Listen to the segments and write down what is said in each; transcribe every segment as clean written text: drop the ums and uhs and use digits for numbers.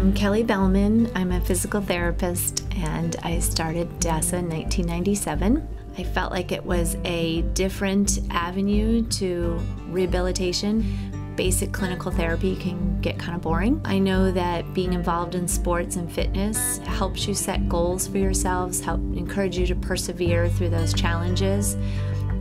I'm Kelly Behlmann. I'm a physical therapist, and I started DASA in 1997. I felt like it was a different avenue to rehabilitation. Basic clinical therapy can get kind of boring. I know that being involved in sports and fitness helps you set goals for yourselves, help encourage you to persevere through those challenges.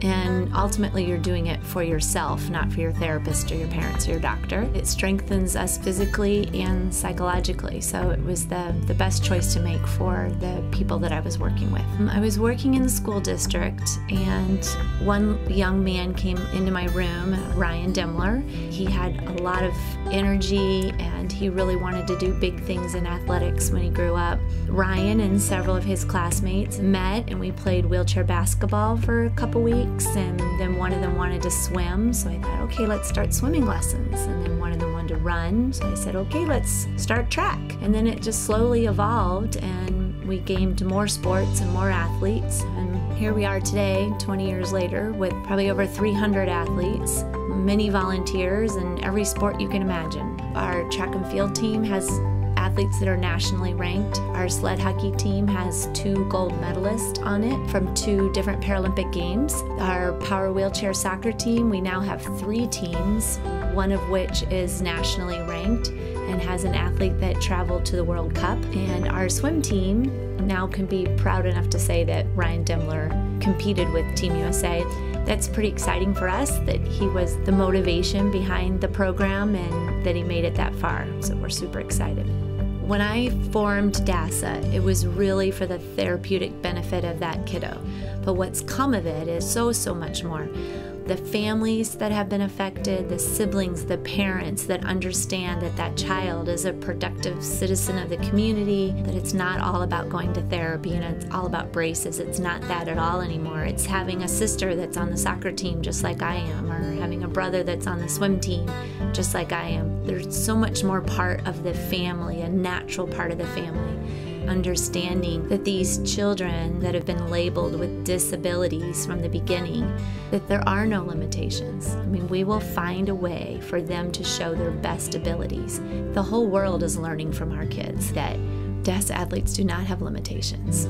And ultimately, you're doing it for yourself, not for your therapist or your parents or your doctor. It strengthens us physically and psychologically, so it was the best choice to make for the people that I was working with. I was working in the school district, and one young man came into my room, Ryan Demler. He had a lot of energy, and he really wanted to do big things in athletics when he grew up. Ryan and several of his classmates met, and we played wheelchair basketball for a couple weeks. And then one of them wanted to swim, so I thought, okay, let's start swimming lessons. And then one of them wanted to run, so I said, okay, let's start track. And then it just slowly evolved, and we gained more sports and more athletes. And here we are today, 20 years later, with probably over 300 athletes, many volunteers in every sport you can imagine. Our track and field team has athletes that are nationally ranked. Our sled hockey team has 2 gold medalists on it from 2 different Paralympic Games. Our power wheelchair soccer team, we now have 3 teams, one of which is nationally ranked and has an athlete that traveled to the World Cup. And our swim team now can be proud enough to say that Ryan Demler competed with Team USA. That's pretty exciting for us that he was the motivation behind the program and that he made it that far. So we're super excited. When I formed DASA, it was really for the therapeutic benefit of that kiddo. But what's come of it is so much more. The families that have been affected, the siblings, the parents that understand that that child is a productive citizen of the community, that it's not all about going to therapy and it's all about braces. It's not that at all anymore. It's having a sister that's on the soccer team just like I am, or having a brother that's on the swim team just like I am. There's so much more part of the family, a natural part of the family. Understanding that these children that have been labeled with disabilities from the beginning, that there are no limitations. I mean, we will find a way for them to show their best abilities. The whole world is learning from our kids that DASA athletes do not have limitations.